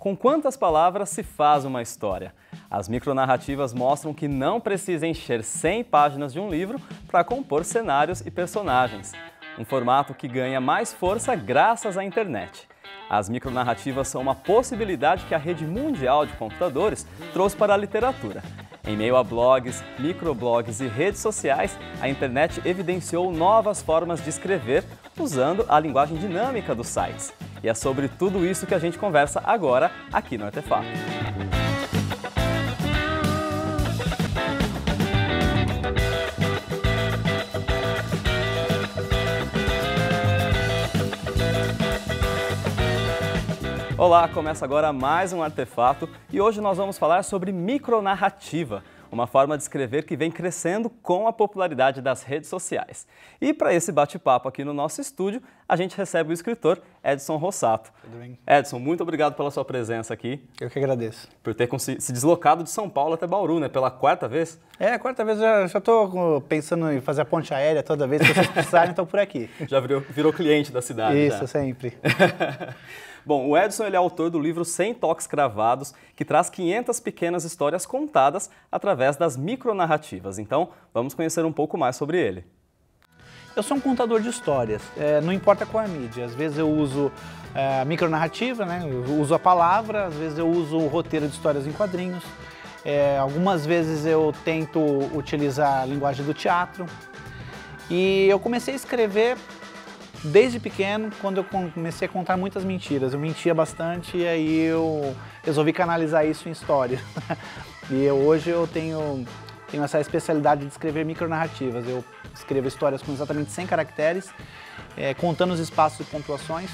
Com quantas palavras se faz uma história? As micronarrativas mostram que não precisa encher 100 páginas de um livro para compor cenários e personagens. Um formato que ganha mais força graças à internet. As micronarrativas são uma possibilidade que a rede mundial de computadores trouxe para a literatura. Em meio a blogs, microblogs e redes sociais, a internet evidenciou novas formas de escrever usando a linguagem dinâmica dos sites. E é sobre tudo isso que a gente conversa agora aqui no Artefato. Olá, começa agora mais um Artefato e hoje nós vamos falar sobre micronarrativa, uma forma de escrever que vem crescendo com a popularidade das redes sociais. E para esse bate-papo aqui no nosso estúdio, a gente recebe o escritor Edson Rossato. Tudo bem? Edson, muito obrigado pela sua presença aqui. Eu que agradeço. Por ter se deslocado de São Paulo até Bauru, né? Pela quarta vez? É, a quarta vez já estou pensando em fazer a ponte aérea toda vez que vocês precisarem, estou por aqui. Já virou cliente da cidade. Isso, já. sempre. Bom, o Edson ele é autor do livro 100 Toques Cravados, que traz 500 pequenas histórias contadas através das micronarrativas. Então, vamos conhecer um pouco mais sobre ele. Eu sou um contador de histórias, não importa qual é a mídia. Às vezes eu uso a micronarrativa, né? Eu uso a palavra, às vezes eu uso o roteiro de histórias em quadrinhos. Algumas vezes eu tento utilizar a linguagem do teatro. E eu comecei a escrever desde pequeno, quando eu comecei a contar muitas mentiras. Eu mentia bastante e aí eu resolvi canalizar isso em história. E hoje eu tenho essa especialidade de escrever micronarrativas. Eu escrevo histórias com exatamente 100 caracteres, contando os espaços e pontuações,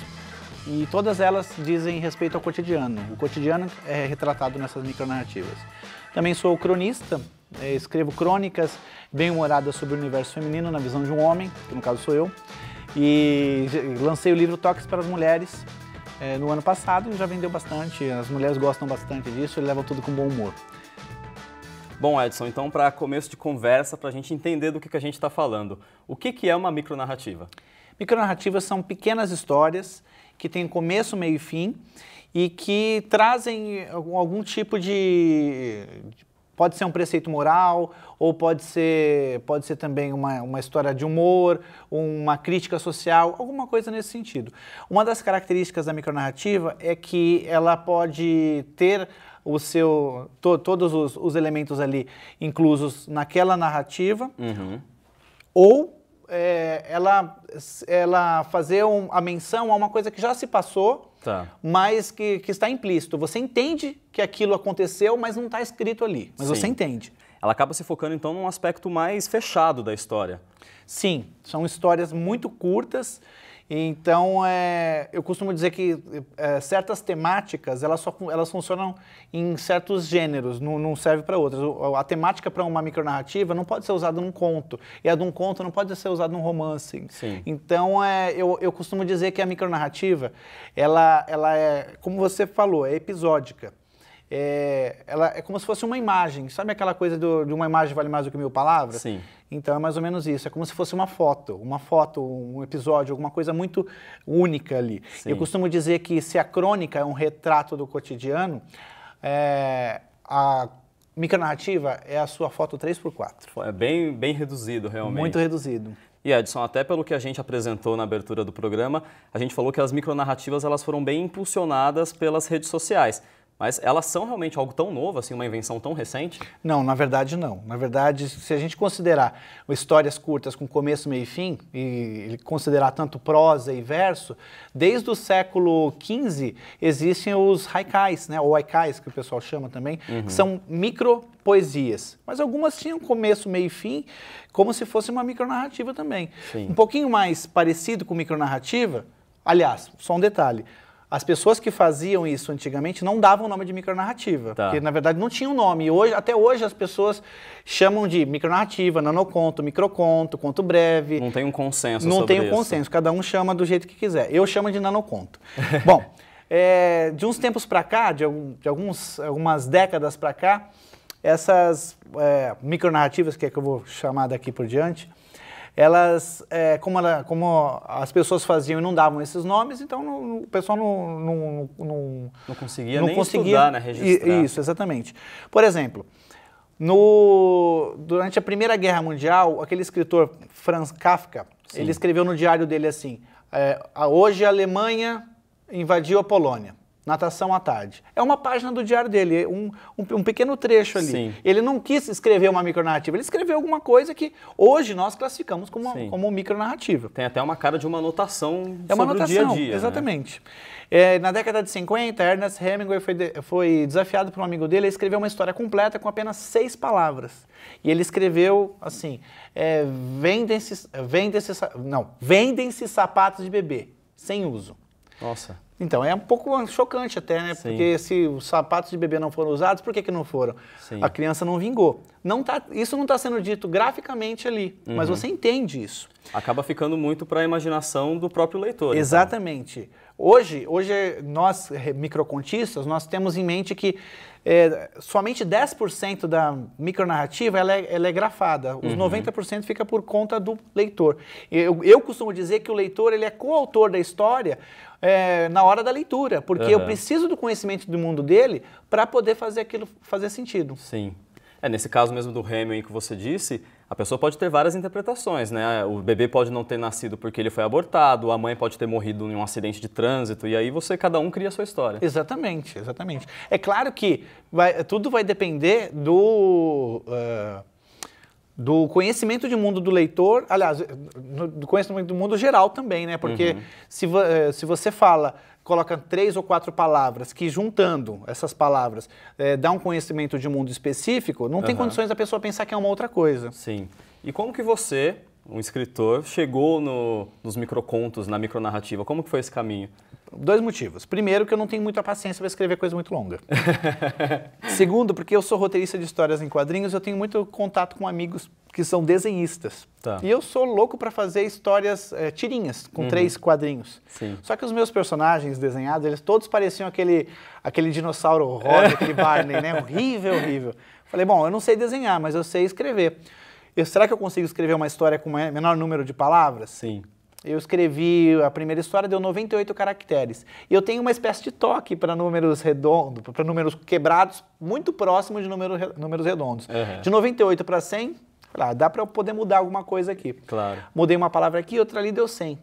e todas elas dizem respeito ao cotidiano. O cotidiano é retratado nessas micronarrativas. Também sou cronista, escrevo crônicas bem-humoradas sobre o universo feminino na visão de um homem, que no caso sou eu. E lancei o livro Toques para as Mulheres no ano passado e já vendeu bastante, as mulheres gostam bastante disso e levam tudo com bom humor. Bom, Edson, então para começo de conversa, para a gente entender do que a gente está falando, o que é uma micronarrativa? Micronarrativas são pequenas histórias que têm começo, meio e fim e que trazem algum tipo de... Pode ser um preceito moral, ou pode ser também uma história de humor, uma crítica social, alguma coisa nesse sentido. Uma das características da micronarrativa é que ela pode ter todos os elementos ali inclusos naquela narrativa, ou ela fazer a menção a uma coisa que já se passou, mas que está implícito. Você entende que aquilo aconteceu, mas não está escrito ali, mas você entende. Ela acaba se focando, então, num aspecto mais fechado da história. Sim, são histórias muito curtas, então eu costumo dizer que certas temáticas, elas funcionam em certos gêneros, não serve para outras. A temática para uma micronarrativa não pode ser usada num conto, e a de um conto não pode ser usada num romance. Sim. Então eu costumo dizer que a micronarrativa, ela é, como você falou, é episódica. Ela é como se fosse uma imagem, sabe aquela coisa de uma imagem vale mais do que 1000 palavras? Sim. Então é mais ou menos isso, é como se fosse uma foto, um episódio, alguma coisa muito única ali. Sim. Eu costumo dizer que se a crônica é um retrato do cotidiano, a micronarrativa é a sua foto 3x4. É bem reduzido, realmente. Muito reduzido. E Edson, até pelo que a gente apresentou na abertura do programa, a gente falou que as micronarrativas elas foram bem impulsionadas pelas redes sociais. Mas elas são realmente algo tão novo, assim, uma invenção tão recente? Não, na verdade não. Na verdade, se a gente considerar histórias curtas com começo, meio e fim, e considerar tanto prosa e verso, desde o século XV existem os haikais, né, ou haikais, que o pessoal chama também, que são micropoesias. Mas algumas tinham começo, meio e fim, como se fosse uma micronarrativa também. Sim. Um pouquinho mais parecido com micronarrativa, aliás, só um detalhe. As pessoas que faziam isso antigamente não davam o nome de micronarrativa, porque na verdade não tinha um nome. E até hoje as pessoas chamam de micronarrativa, nanoconto, microconto, conto breve. Não tem um consenso sobre isso. Não tem um consenso, cada um chama do jeito que quiser. Eu chamo de nanoconto. Bom, de uns tempos para cá, de algumas décadas para cá, essas micronarrativas, que é que eu vou chamar daqui por diante, elas, como as pessoas faziam e não davam esses nomes, então o pessoal não conseguia nem estudar, né, registrar. Isso, exatamente. Por exemplo, durante a Primeira Guerra Mundial, aquele escritor Franz Kafka, sim, ele escreveu no diário dele assim, hoje a Alemanha invadiu a Polônia. Natação à tarde. É uma página do diário dele, um pequeno trecho ali. Sim. Ele não quis escrever uma micronarrativa, ele escreveu alguma coisa que hoje nós classificamos como micronarrativa. Tem até uma cara de uma anotação sobre o dia a dia. Exatamente. Né? Na década de 50, Ernest Hemingway foi desafiado por um amigo dele a escrever uma história completa com apenas 6 palavras. E ele escreveu assim, vendem-se sapatos de bebê, sem uso. Nossa. Então, é um pouco chocante até, né? Sim. Porque se os sapatos de bebê não foram usados, por que não foram? Sim. A criança não vingou. Isso não está sendo dito graficamente ali, mas você entende isso. Acaba ficando muito para a imaginação do próprio leitor. Exatamente. Então. Hoje nós, microcontistas, nós temos em mente que somente 10% da micronarrativa ela é grafada. Os 90% fica por conta do leitor. Eu costumo dizer que o leitor ele é coautor da história na hora da leitura, porque eu preciso do conhecimento do mundo dele para poder fazer aquilo fazer sentido. Sim. Nesse caso mesmo do Hemingway que você disse, a pessoa pode ter várias interpretações, né? O bebê pode não ter nascido porque ele foi abortado, a mãe pode ter morrido em um acidente de trânsito, e aí cada um cria a sua história. Exatamente, exatamente. É claro que tudo vai depender do conhecimento de mundo do leitor, aliás, do conhecimento do mundo geral também, né? Porque se você coloca 3 ou 4 palavras que, juntando essas palavras, dá um conhecimento de mundo específico, não tem condições da pessoa pensar que é uma outra coisa. Sim. E como que você, um escritor, chegou nos microcontos, na micronarrativa? Como que foi esse caminho? 2 motivos. Primeiro, que eu não tenho muita paciência para escrever coisa muito longa. Segundo, porque eu sou roteirista de histórias em quadrinhos, eu tenho muito contato com amigos que são desenhistas. Tá. E eu sou louco para fazer histórias tirinhas, com 3 quadrinhos. Sim. Só que os meus personagens desenhados, eles todos pareciam aquele dinossauro rosa, aquele Barney, né? Horrível, horrível. Falei, bom, eu não sei desenhar, mas eu sei escrever. Será que eu consigo escrever uma história com menor número de palavras? Sim. Eu escrevi, a primeira história deu 98 caracteres. E eu tenho uma espécie de toque para números redondos, para números quebrados, muito próximo de números redondos. De 98 para 100, dá para eu poder mudar alguma coisa aqui. Claro. Mudei uma palavra aqui, outra ali, deu 100.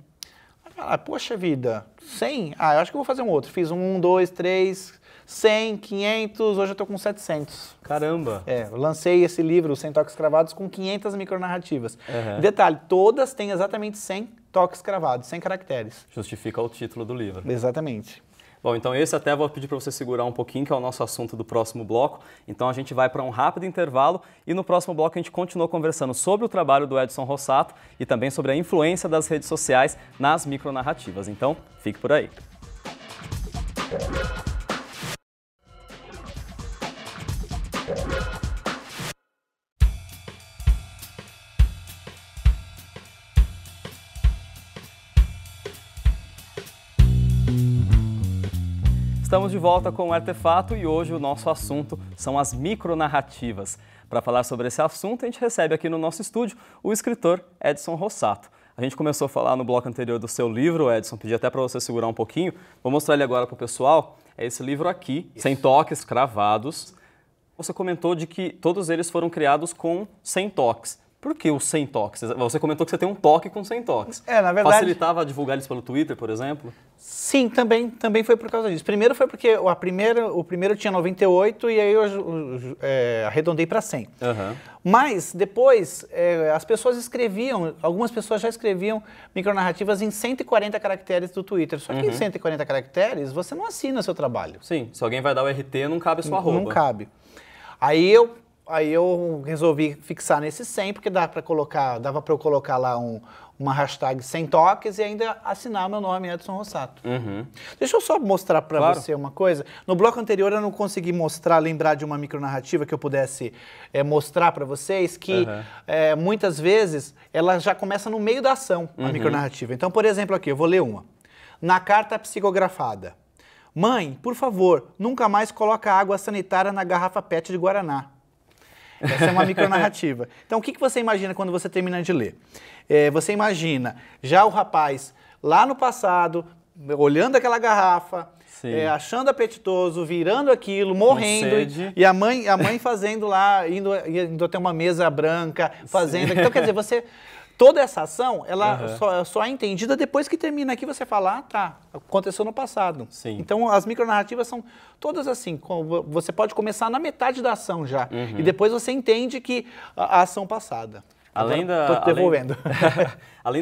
Poxa vida, 100? Eu acho que eu vou fazer um outro. Fiz 1, 2, 3, 100, 500, hoje eu estou com 700. Caramba! Eu lancei esse livro, 100 Toques Cravados, com 500 micronarrativas. Detalhe, todas têm exatamente 100 toques cravados, 100 caracteres. Justifica o título do livro. Exatamente. Bom, então esse até vou pedir para você segurar um pouquinho, que é o nosso assunto do próximo bloco. Então a gente vai para um rápido intervalo e no próximo bloco a gente continua conversando sobre o trabalho do Edson Rossato e também sobre a influência das redes sociais nas micronarrativas. Então, fique por aí. Estamos de volta com o Artefato e hoje o nosso assunto são as micronarrativas. Para falar sobre esse assunto, a gente recebe aqui no nosso estúdio o escritor Edson Rossato. A gente começou a falar no bloco anterior do seu livro, Edson, pedi até para você segurar um pouquinho. Vou mostrar ele agora para o pessoal. É esse livro aqui, Sem Toques Cravados. Você comentou de que todos eles foram criados com 100 toques. Por que os 100 toques? Você comentou que você tem um toque com 100 toques. Na verdade... Facilitava divulgar eles pelo Twitter, por exemplo? Sim, também foi por causa disso. Primeiro foi porque o primeiro tinha 98 e aí eu arredondei para 100. Mas depois as pessoas escreviam, algumas pessoas já escreviam micronarrativas em 140 caracteres do Twitter. Só que em 140 caracteres você não assina seu trabalho. Sim, se alguém vai dar o RT, não cabe a sua arroba. Não cabe. Aí eu resolvi fixar nesse 100, porque dava para eu colocar lá uma hashtag 100 toques e ainda assinar meu nome, Edson Rossato. Deixa eu só mostrar para você uma coisa. No bloco anterior eu não consegui lembrar de uma micronarrativa que eu pudesse mostrar para vocês, que muitas vezes ela já começa no meio da ação, a micronarrativa. Então, por exemplo, aqui, eu vou ler uma. Na carta psicografada. Mãe, por favor, nunca mais coloca água sanitária na garrafa PET de Guaraná. Essa é uma micronarrativa. Então, o que você imagina quando você termina de ler? Você imagina já o rapaz lá no passado, olhando aquela garrafa, achando apetitoso, virando aquilo, morrendo, e a mãe fazendo lá, indo até uma mesa branca, fazendo. Então, quer dizer, toda essa ação, ela só é entendida depois que termina aqui, você fala, tá, aconteceu no passado. Sim. Então, as micronarrativas são todas assim, você pode começar na metade da ação já, e depois você entende que a ação passada. Além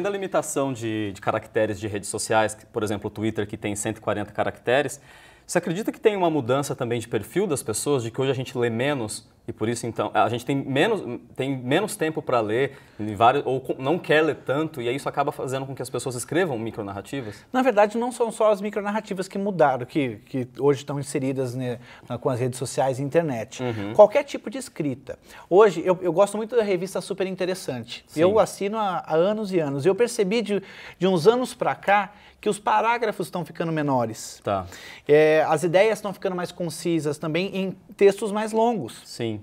da limitação de caracteres de redes sociais, por exemplo, o Twitter, que tem 140 caracteres, você acredita que tem uma mudança também de perfil das pessoas, de que hoje a gente lê menos e por isso então a gente tem menos tempo para ler, ou não quer ler tanto, e aí isso acaba fazendo com que as pessoas escrevam micronarrativas? Na verdade, não são só as micronarrativas que mudaram, que hoje estão inseridas, né, com as redes sociais e internet. Qualquer tipo de escrita. Hoje, eu gosto muito da revista Super Interessante. Sim. Eu assino há anos e anos. Eu percebi de uns anos para cá que os parágrafos estão ficando menores. Tá. As ideias estão ficando mais concisas também em textos mais longos. Sim.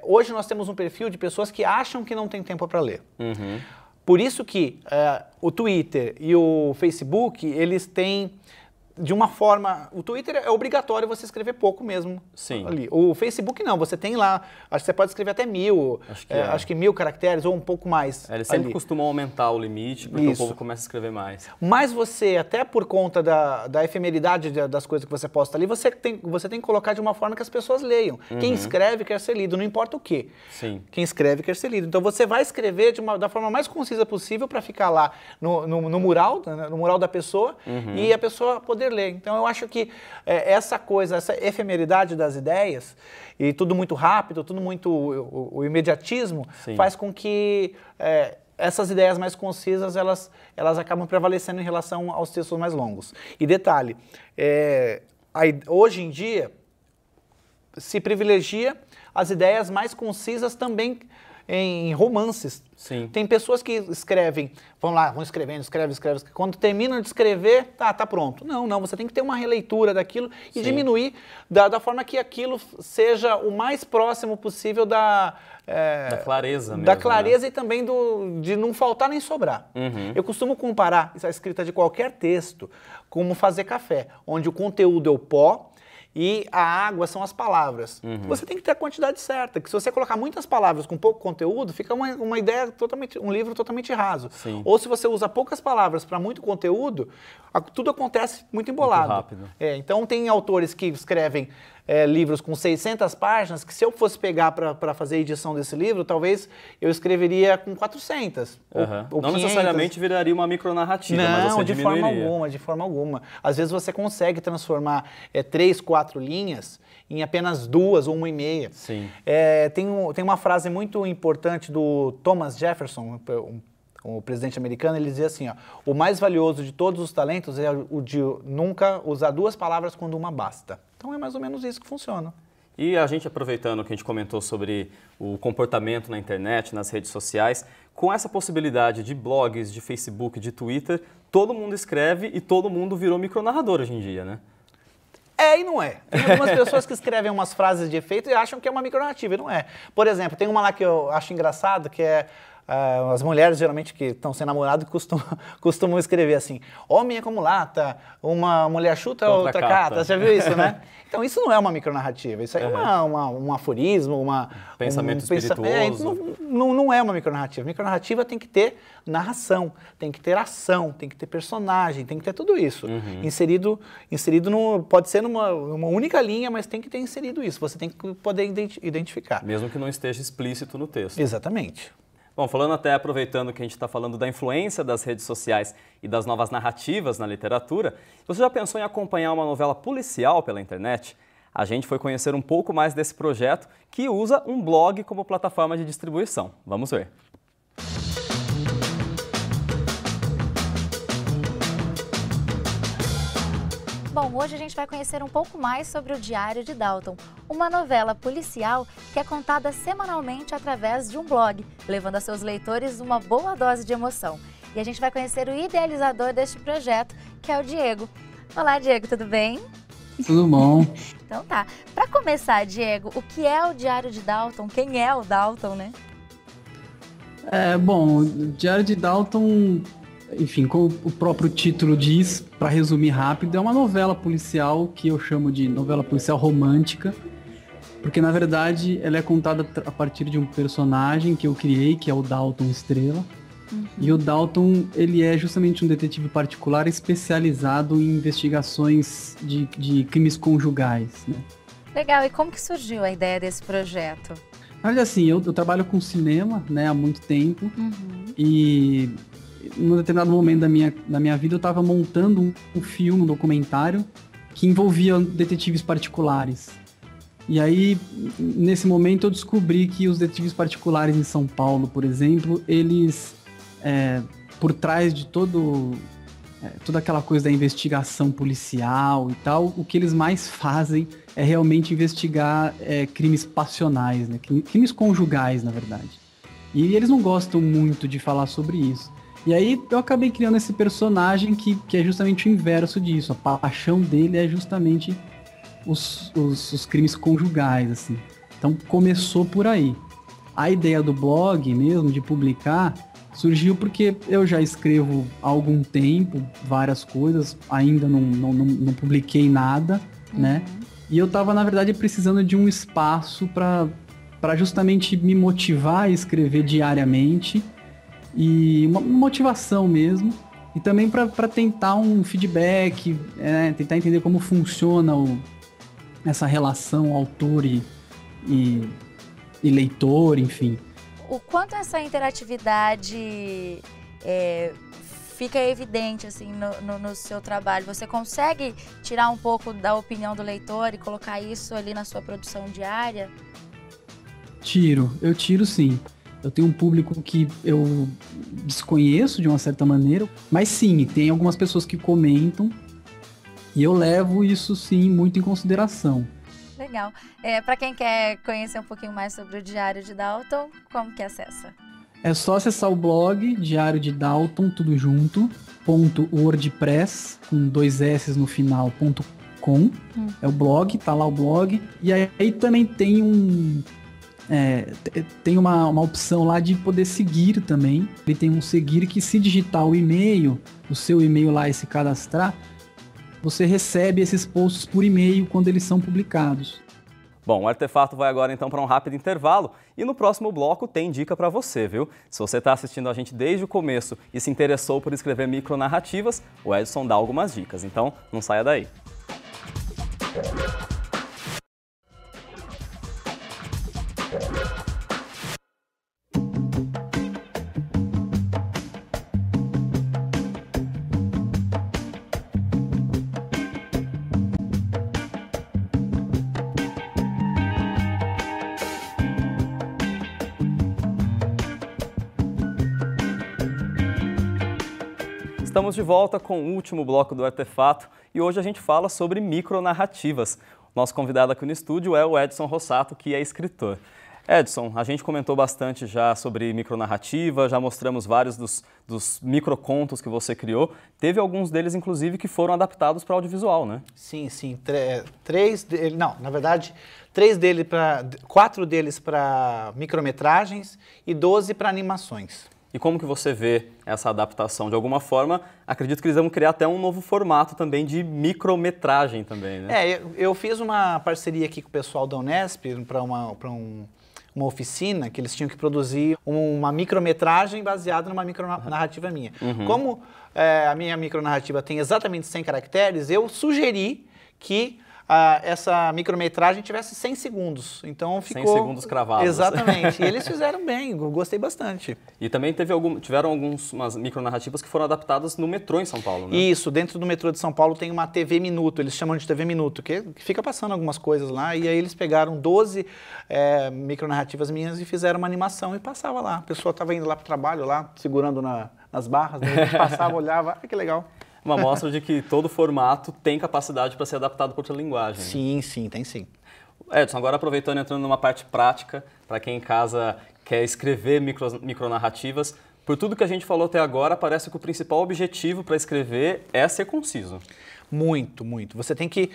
Hoje nós temos um perfil de pessoas que acham que não tem tempo para ler. Por isso que o Twitter e o Facebook, eles têm, de uma forma... O Twitter é obrigatório você escrever pouco mesmo. Sim. Ali. O Facebook não, você tem lá, acho que você pode escrever até 1000, acho que 1000 caracteres ou um pouco mais. Eles sempre costumam aumentar o limite, porque o povo começa a escrever mais. Mas você, até por conta da efemeridade das coisas que você posta ali, você tem que colocar de uma forma que as pessoas leiam. Quem escreve quer ser lido, não importa o quê. Sim. Quem escreve quer ser lido. Então você vai escrever da forma mais concisa possível para ficar lá no mural da pessoa e a pessoa poder ler. Então eu acho que essa efemeridade das ideias e tudo muito rápido, tudo muito o imediatismo faz com que essas ideias mais concisas elas acabam prevalecendo em relação aos textos mais longos. E detalhe, hoje em dia se privilegia as ideias mais concisas também em romances. Sim. Tem pessoas que escrevem, vão escrevendo, escreve. Quando terminam de escrever, tá pronto. Não, você tem que ter uma releitura daquilo e diminuir da forma que aquilo seja o mais próximo possível da clareza mesmo. Da clareza, né? E também de não faltar nem sobrar. Eu costumo comparar a escrita de qualquer texto como fazer café, onde o conteúdo é o pó, e a água são as palavras. Você tem que ter a quantidade certa, que se você colocar muitas palavras com pouco conteúdo, fica uma ideia um livro totalmente raso. Sim. Ou se você usa poucas palavras para muito conteúdo, tudo acontece muito embolado. Muito rápido. Então tem autores que escrevem livros com 600 páginas, que se eu fosse pegar para fazer a edição desse livro, talvez eu escreveria com 400. Ou não 500. Necessariamente viraria uma micronarrativa, mas você diminuiria. De forma alguma. Às vezes você consegue transformar 3, 4 linhas em apenas 2 ou 1,5. Sim. Tem uma frase muito importante do Thomas Jefferson, o presidente americano. Ele dizia assim, o mais valioso de todos os talentos é o de nunca usar 2 palavras quando uma basta. Então é mais ou menos isso que funciona. E a gente, aproveitando que a gente comentou sobre o comportamento na internet, nas redes sociais, com essa possibilidade de blogs, de Facebook, de Twitter, todo mundo escreve e todo mundo virou micronarrador hoje em dia, né? E não é. Tem algumas pessoas que escrevem umas frases de efeito e acham que é uma micronarrativa, e não é. Por exemplo, tem uma lá que eu acho engraçado, que é as mulheres, geralmente, que estão sem namorado, costumam escrever assim, homem é como lata, uma mulher chuta, outra cata. Você já viu isso, né? Então, isso não é uma micronarrativa, isso aí é um aforismo, pensamento espirituoso. Não é uma micronarrativa. Micronarrativa tem que ter narração, tem que ter ação, tem que ter personagem, tem que ter tudo isso. Inserido pode ser numa única linha, mas tem que ter inserido isso. Você tem que poder identificar. Mesmo que não esteja explícito no texto. Exatamente. Bom, aproveitando que a gente está falando da influência das redes sociais e das novas narrativas na literatura, você já pensou em acompanhar uma novela policial pela internet? A gente foi conhecer um pouco mais desse projeto, que usa um blog como plataforma de distribuição. Vamos ver. Bom, hoje a gente vai conhecer um pouco mais sobre o Diário de Dalton, uma novela policial que é contada semanalmente através de um blog, levando a seus leitores uma boa dose de emoção. E a gente vai conhecer o idealizador deste projeto, que é o Diego. Olá, Diego, tudo bem? Tudo bom. Então tá. Para começar, Diego, o que é o Diário de Dalton? Quem é o Dalton, né? Bom, o Diário de Dalton, enfim, como o próprio título diz, para resumir rápido, é uma novela policial que eu chamo de novela policial romântica, porque na verdade ela é contada a partir de um personagem que eu criei, que é o Dalton Estrela. E o Dalton, ele é justamente um detetive particular especializado em investigações de crimes conjugais, né? Legal, e como que surgiu a ideia desse projeto? Olha, assim, eu trabalho com cinema, né, há muito tempo, e num determinado momento da minha vida eu estava montando um filme, um documentário, que envolvia detetives particulares. E aí, nesse momento, eu descobri que os detetives particulares em São Paulo, por exemplo, eles... por trás de toda aquela coisa da investigação policial e tal, o que eles mais fazem é realmente investigar crimes passionais, né? Crimes conjugais, na verdade. E eles não gostam muito de falar sobre isso. E aí eu acabei criando esse personagem que é justamente o inverso disso. A paixão dele é justamente os crimes conjugais, assim. Então começou por aí. A ideia do blog mesmo, de publicar, surgiu porque eu já escrevo há algum tempo várias coisas, ainda não publiquei nada, né? E eu tava, na verdade, precisando de um espaço para justamente me motivar a escrever diariamente, e uma motivação mesmo, e também para tentar um feedback, tentar entender como funciona essa relação autor e leitor, enfim. O quanto essa interatividade fica evidente assim, no seu trabalho? Você consegue tirar um pouco da opinião do leitor e colocar isso ali na sua produção diária? Eu tiro sim. Eu tenho um público que eu desconheço de uma certa maneira, mas sim, tem algumas pessoas que comentam e eu levo isso sim muito em consideração. Legal. Para quem quer conhecer um pouquinho mais sobre o Diário de Dalton, como que acessa? É só acessar o blog Diário de Dalton, tudo junto, .wordpress, com 2 S no final, .com. É o blog, tá lá o blog. E aí também tem tem uma opção lá de poder seguir também. Ele tem um seguir que, se digitar o e-mail, o seu e-mail lá e se cadastrar, você recebe esses posts por e-mail quando eles são publicados. Bom, o Artefato vai agora então para um rápido intervalo e no próximo bloco tem dica para você, viu? Se você está assistindo a gente desde o começo e se interessou por escrever micronarrativas, o Edson dá algumas dicas, então não saia daí. Estamos de volta com o último bloco do Artefato e hoje a gente fala sobre micronarrativas. Nosso convidado aqui no estúdio é o Edson Rossato, que é escritor. Edson, a gente comentou bastante já sobre micronarrativa, já mostramos vários dos microcontos que você criou. Teve alguns deles, inclusive, que foram adaptados para audiovisual, né? Sim. 4 deles para micrometragens e 12 para animações. E como que você vê essa adaptação? De alguma forma, acredito que eles vão criar até um novo formato também de micrometragem também, né? Eu fiz uma parceria aqui com o pessoal da Unesp para uma oficina que eles tinham que produzir uma micrometragem baseada numa micronarrativa minha. Como a minha micronarrativa tem exatamente 100 caracteres, eu sugeri que essa micrometragem tivesse 100 segundos. Então ficou... 100 segundos cravados. Exatamente. E eles fizeram bem, eu gostei bastante. E também tiveram algumas micronarrativas que foram adaptadas no metrô em São Paulo, né? Isso, dentro do metrô de São Paulo tem uma TV Minuto, eles chamam de TV Minuto, que fica passando algumas coisas lá, e aí eles pegaram 12 micronarrativas minhas e fizeram uma animação e passava lá. A pessoa estava indo lá para o trabalho, lá, segurando nas barras, né? A gente passava, olhava, que legal. Uma mostra de que todo formato tem capacidade para ser adaptado para outra linguagem. Sim, tem sim. Edson, agora aproveitando e entrando numa parte prática, para quem em casa quer escrever micronarrativas, por tudo que a gente falou até agora, parece que o principal objetivo para escrever é ser conciso. Muito. Você tem que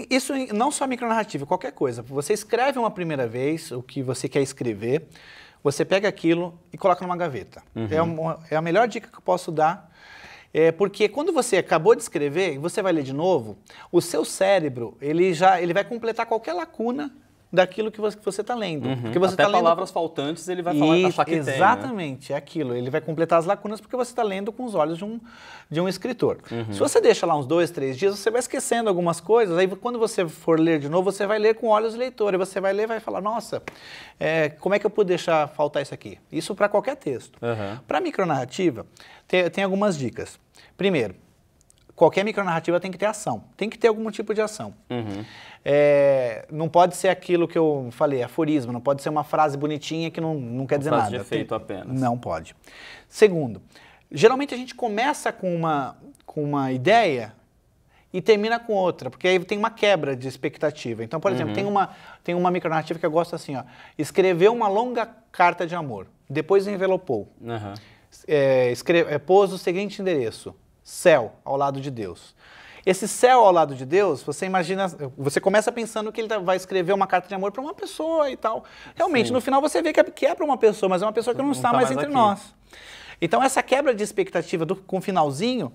Isso não só micronarrativa, qualquer coisa. Você escreve uma primeira vez o que você quer escrever, você pega aquilo e coloca numa gaveta. É a melhor dica que eu posso dar, porque quando você acabou de escrever e você vai ler de novo, o seu cérebro ele vai completar qualquer lacuna daquilo que você está lendo. Porque você Até tá lendo palavras faltantes ele vai falar, achar que exatamente, tem, né? É aquilo. Ele vai completar as lacunas porque você está lendo com os olhos de um escritor. Se você deixa lá uns 2, 3 dias, você vai esquecendo algumas coisas, aí quando você for ler de novo, você vai ler com olhos leitor, e você vai ler e vai falar, nossa, como é que eu pude deixar faltar isso aqui? Isso para qualquer texto. Para micronarrativa, tem algumas dicas. Primeiro, qualquer micronarrativa tem que ter ação, tem que ter algum tipo de ação. Não pode ser aquilo que eu falei, aforismo, não pode ser uma frase bonitinha que não quer dizer nada. Frase de efeito apenas. Não pode. Segundo, geralmente a gente começa com uma ideia e termina com outra, porque aí tem uma quebra de expectativa. Então, por exemplo, tem uma micronarrativa que eu gosto assim, ó, escreveu uma longa carta de amor, depois envelopou, pôs o seguinte endereço, céu ao lado de Deus. Esse céu ao lado de Deus, você imagina, você começa pensando que ele vai escrever uma carta de amor para uma pessoa e tal. Realmente, no final você vê que é para uma pessoa, mas é uma pessoa que não está mais entre nós. Então, essa quebra de expectativa com o finalzinho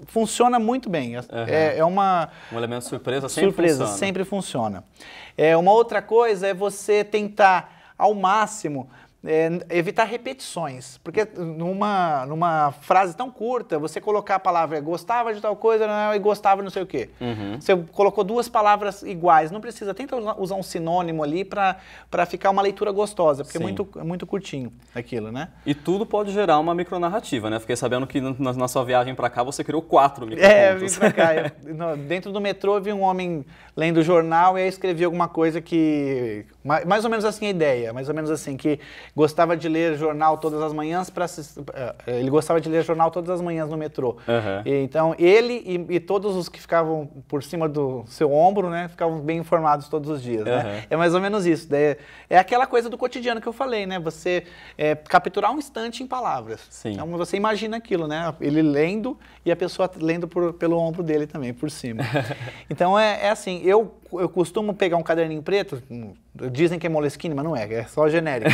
funciona muito bem. Um elemento surpresa sempre funciona. Sempre funciona. Uma outra coisa é você tentar, ao máximo, evitar repetições, porque numa frase tão curta, você colocar a palavra gostava de tal coisa e gostava de não sei o quê. Você colocou 2 palavras iguais, não precisa, tenta usar um sinônimo ali para ficar uma leitura gostosa, porque é muito curtinho aquilo, né? E tudo pode gerar uma micronarrativa, né? Fiquei sabendo que na sua viagem para cá você criou 4 microcontos. Vim para cá. Dentro do metrô eu vi um homem lendo o jornal e aí escrevi alguma coisa que... Mais ou menos assim a ideia, mais ou menos assim, que gostava de ler jornal todas as manhãs ele gostava de ler jornal todas as manhãs no metrô. Então, ele e todos os que ficavam por cima do seu ombro, né, ficavam bem informados todos os dias, né? É mais ou menos isso. É aquela coisa do cotidiano que eu falei, né? Você capturar um instante em palavras. Então, você imagina aquilo, né? Ele lendo e a pessoa lendo pelo ombro dele também, por cima. Então, assim, eu costumo pegar um caderninho preto, dizem que é Moleskine, mas não é só genérico.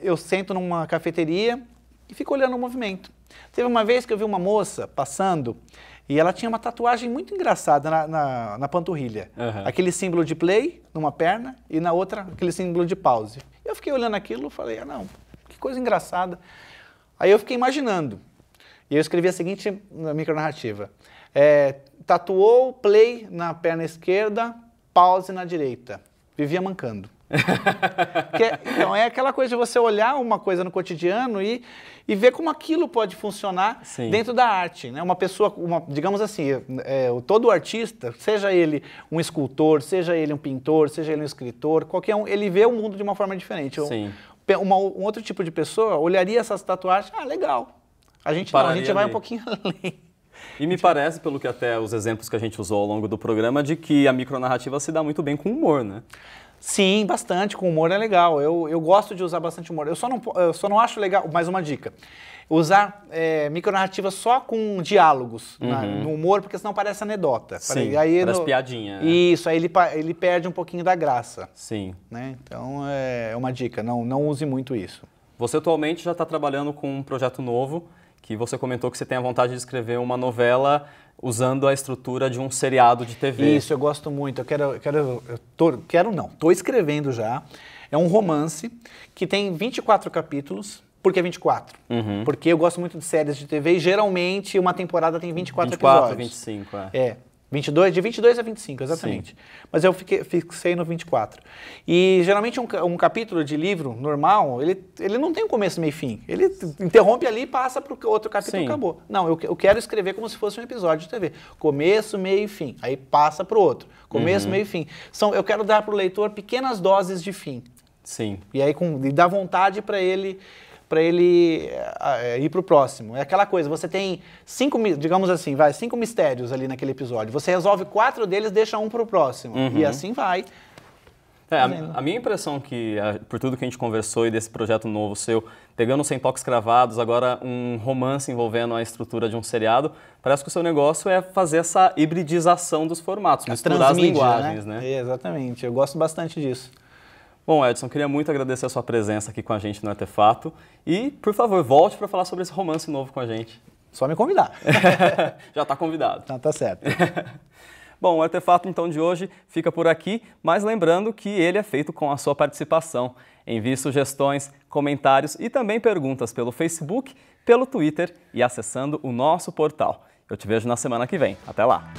Eu sento numa cafeteria e fico olhando o movimento. Teve uma vez que eu vi uma moça passando e ela tinha uma tatuagem muito engraçada na panturrilha. Aquele símbolo de play numa perna e na outra aquele símbolo de pause. Eu fiquei olhando aquilo e falei, não, que coisa engraçada. Aí eu fiquei imaginando. E eu escrevi a seguinte micronarrativa. Tatuou play na perna esquerda, pause na direita. Vivia mancando. Então, é aquela coisa de você olhar uma coisa no cotidiano e ver como aquilo pode funcionar dentro da arte, né? Uma pessoa, digamos assim, todo artista, seja ele um escultor, seja ele um pintor, seja ele um escritor, qualquer um, ele vê o mundo de uma forma diferente. Um outro tipo de pessoa olharia essas tatuagens, legal. A gente vai um pouquinho além. E me parece, pelo que até os exemplos que a gente usou ao longo do programa, de que a micronarrativa se dá muito bem com humor, né? Sim, bastante. Com humor é legal. Eu gosto de usar bastante humor. Eu só não acho legal, mais uma dica, usar micronarrativa só com diálogos no humor, porque senão parece anedota. Parece piadinha. Isso, aí ele perde um pouquinho da graça. Né? Então é uma dica, não use muito isso. Você atualmente já está trabalhando com um projeto novo, que você comentou que você tem a vontade de escrever uma novela usando a estrutura de um seriado de TV. Isso, eu gosto muito. Estou escrevendo já. É um romance que tem 24 capítulos. Por que 24? Porque eu gosto muito de séries de TV e geralmente uma temporada tem 24 episódios. 25, 22, de 22 a 25, exatamente. Mas eu fixei no 24. E geralmente um capítulo de livro normal, ele não tem um começo, meio e fim. Ele interrompe ali e passa para o outro capítulo e acabou. Não, eu quero escrever como se fosse um episódio de TV. Começo, meio e fim. Aí passa para o outro. Começo, meio e fim. Eu quero dar para o leitor pequenas doses de fim. E aí e dar vontade para ele ir para o próximo. É aquela coisa, você tem 5 mistérios ali naquele episódio. Você resolve 4 deles, deixa um para o próximo. E assim vai. A minha impressão que, por tudo que a gente conversou e desse projeto novo seu, pegando 100 Toques Cravados, agora um romance envolvendo a estrutura de um seriado, parece que o seu negócio é fazer essa hibridização dos formatos, misturar as linguagens, né? Exatamente, eu gosto bastante disso. Bom, Edson, queria muito agradecer a sua presença aqui com a gente no Artefato e, por favor, volte para falar sobre esse romance novo com a gente. Só me convidar. Já está convidado. Então tá certo. Bom, o Artefato então de hoje fica por aqui, mas lembrando que ele é feito com a sua participação. Envie sugestões, comentários e também perguntas pelo Facebook, pelo Twitter e acessando o nosso portal. Eu te vejo na semana que vem. Até lá!